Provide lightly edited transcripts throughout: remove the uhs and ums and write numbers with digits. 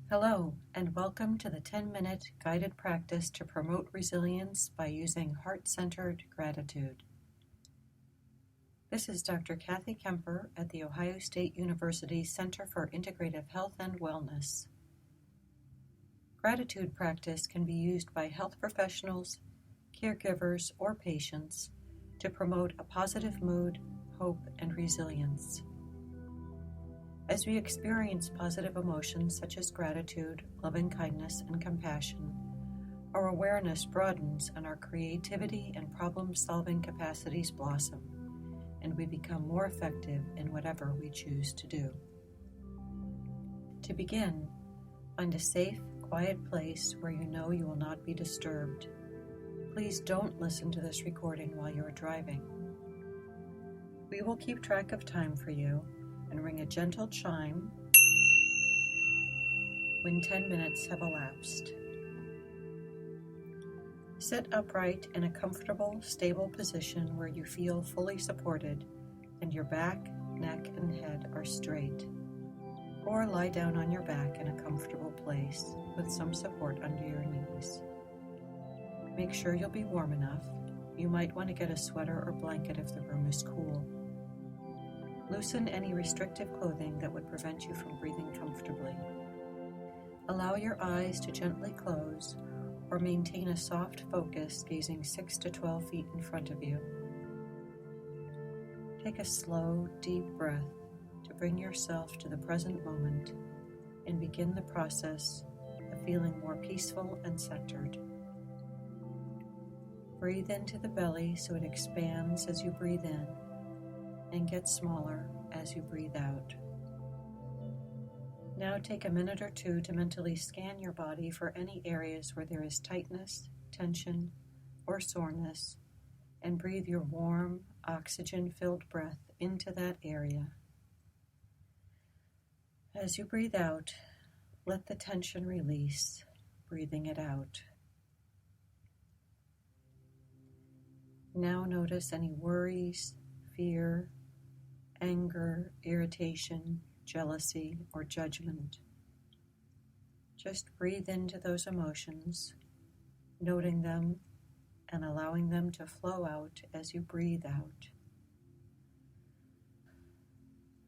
Hello, and welcome to the 10-minute guided practice to promote resilience by using heart-centered gratitude. This is Dr. Kathi Kemper at the Ohio State University Center for Integrative Health and Wellness. Gratitude practice can be used by health professionals, caregivers, or patients to promote a positive mood, hope, and resilience. As we experience positive emotions such as gratitude, loving-kindness, and compassion, our awareness broadens and our creativity and problem-solving capacities blossom, and we become more effective in whatever we choose to do. To begin, find a safe, quiet place where you know you will not be disturbed. Please don't listen to this recording while you are driving. We will keep track of time for you and ring a gentle chime when 10 minutes have elapsed. Sit upright in a comfortable, stable position where you feel fully supported and your back, neck, and head are straight. Or lie down on your back in a comfortable place with some support under your knees. Make sure you'll be warm enough. You might want to get a sweater or blanket if the room is cool. Loosen any restrictive clothing that would prevent you from breathing comfortably. Allow your eyes to gently close or maintain a soft focus gazing 6 to 12 feet in front of you. Take a slow, deep breath to bring yourself to the present moment and begin the process of feeling more peaceful and centered. Breathe into the belly so it expands as you breathe in and get smaller as you breathe out. Now take a minute or two to mentally scan your body for any areas where there is tightness, tension, or soreness, and breathe your warm, oxygen-filled breath into that area. As you breathe out, let the tension release, breathing it out. Now notice any worries, fear, anger, irritation, jealousy, or judgment. Just breathe into those emotions, noting them and allowing them to flow out as you breathe out.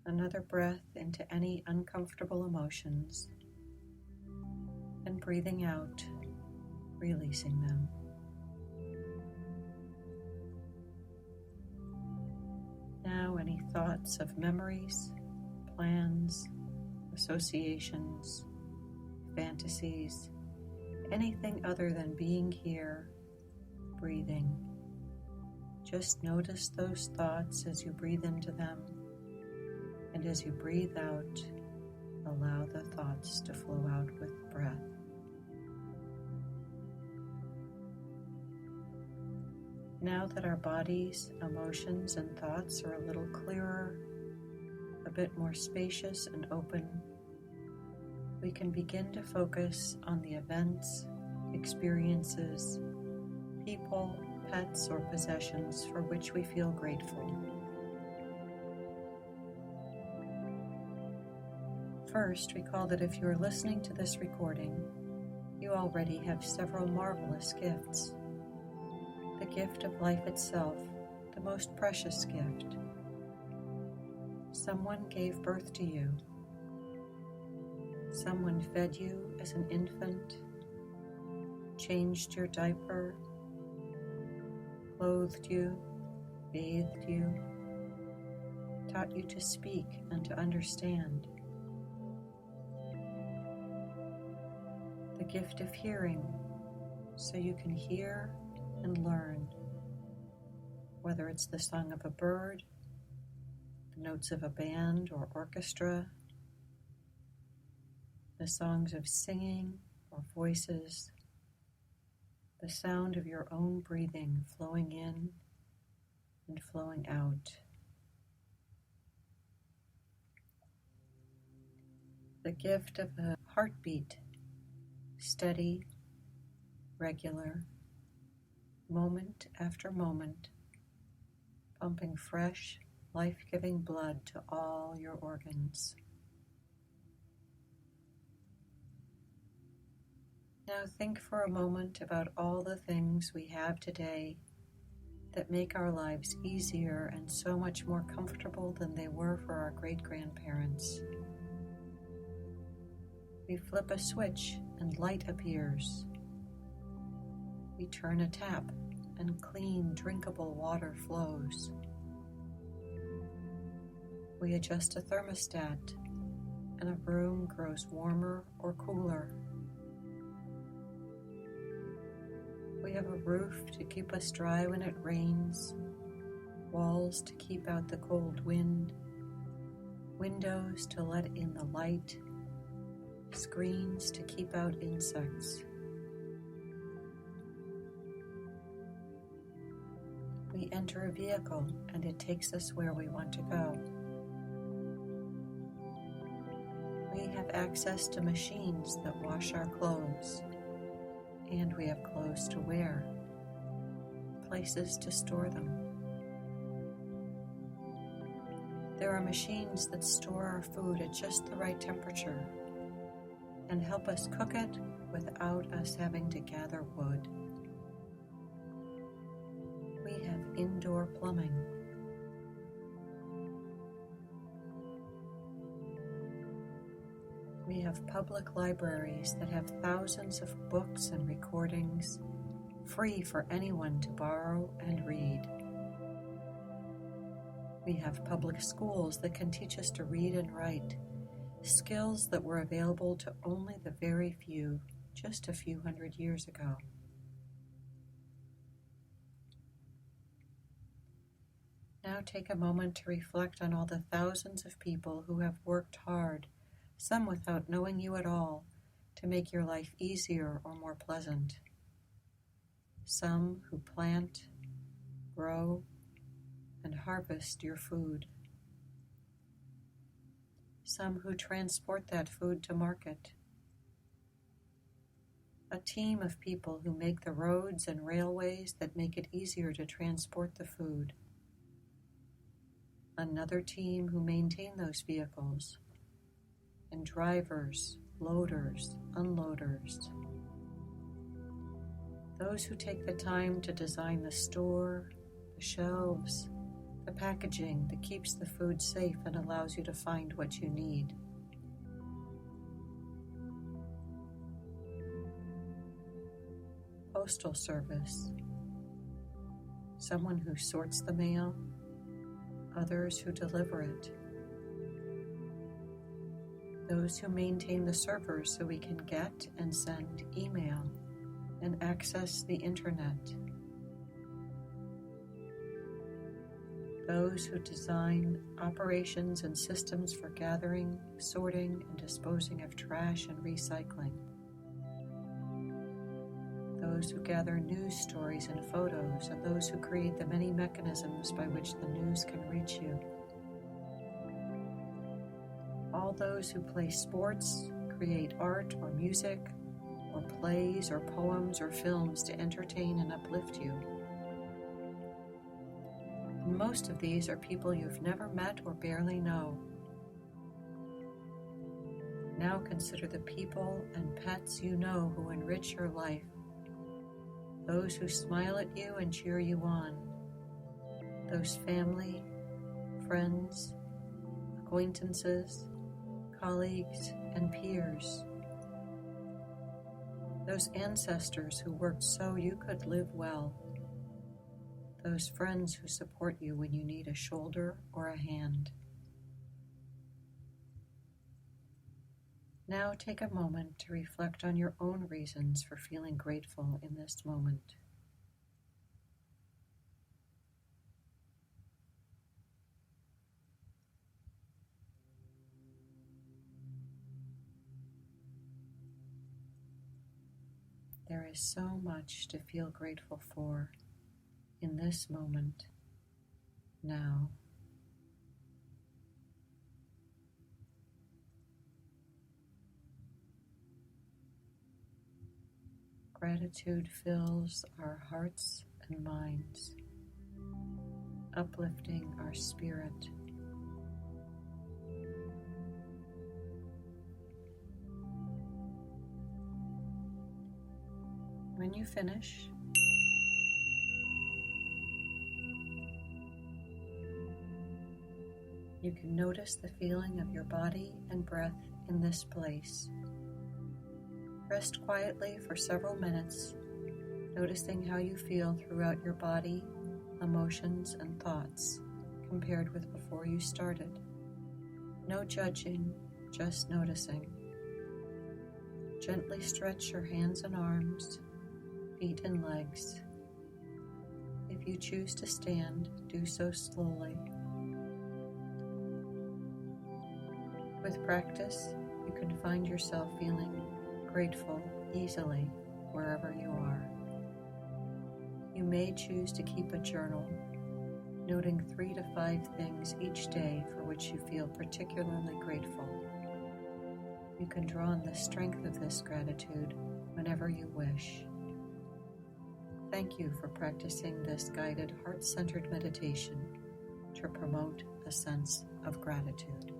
Another breath into any uncomfortable emotions, and breathing out, releasing them. Now, any thoughts of memories, plans, associations, fantasies, anything other than being here, breathing. Just notice those thoughts as you breathe into them, and as you breathe out, allow the thoughts to flow out with breath. Now that our bodies, emotions, and thoughts are a little clearer, a bit more spacious and open, we can begin to focus on the events, experiences, people, pets, or possessions for which we feel grateful. First, recall that if you are listening to this recording, you already have several marvelous gifts. The gift of life itself, the most precious gift. Someone gave birth to you. Someone fed you as an infant, changed your diaper, clothed you, bathed you, taught you to speak and to understand. The gift of hearing, so you can hear and learn, whether it's the song of a bird, the notes of a band or orchestra, the songs of singing or voices, the sound of your own breathing flowing in and flowing out. The gift of a heartbeat, steady, regular, moment after moment, pumping fresh, life-giving blood to all your organs. Now think for a moment about all the things we have today that make our lives easier and so much more comfortable than they were for our great-grandparents. We flip a switch and light appears. We turn a tap and clean, drinkable water flows. We adjust a thermostat and a room grows warmer or cooler. We have a roof to keep us dry when it rains, walls to keep out the cold wind, windows to let in the light, screens to keep out insects. We enter a vehicle and it takes us where we want to go. We have access to machines that wash our clothes, and we have clothes to wear, places to store them. There are machines that store our food at just the right temperature and help us cook it without us having to gather wood. We have indoor plumbing. We have public libraries that have thousands of books and recordings free for anyone to borrow and read. We have public schools that can teach us to read and write, skills that were available to only the very few just a few hundred years ago. Now take a moment to reflect on all the thousands of people who have worked hard, some without knowing you at all, to make your life easier or more pleasant. Some who plant, grow, and harvest your food. Some who transport that food to market. A team of people who make the roads and railways that make it easier to transport the food. Another team who maintain those vehicles, and drivers, loaders, unloaders. Those who take the time to design the store, the shelves, the packaging that keeps the food safe and allows you to find what you need. Postal service. Someone who sorts the mail, others who deliver it. Those who maintain the servers so we can get and send email and access the internet. Those who design operations and systems for gathering, sorting, and disposing of trash and recycling. Those who gather news stories and photos, and those who create the many mechanisms by which the news can reach you. All those who play sports, create art or music, or plays or poems or films to entertain and uplift you. And most of these are people you've never met or barely know. Now consider the people and pets you know who enrich your life. Those who smile at you and cheer you on. Those family, friends, acquaintances, colleagues, and peers. Those ancestors who worked so you could live well. Those friends who support you when you need a shoulder or a hand. Now take a moment to reflect on your own reasons for feeling grateful in this moment. There is so much to feel grateful for in this moment, now. Gratitude fills our hearts and minds, uplifting our spirit. When you finish, you can notice the feeling of your body and breath in this place. Rest quietly for several minutes, noticing how you feel throughout your body, emotions, and thoughts compared with before you started. No judging, just noticing. Gently stretch your hands and arms, feet and legs. If you choose to stand, do so slowly. With practice, you can find yourself feeling grateful easily wherever you are. You may choose to keep a journal, noting 3 to 5 things each day for which you feel particularly grateful. You can draw on the strength of this gratitude whenever you wish. Thank you for practicing this guided heart-centered meditation to promote a sense of gratitude.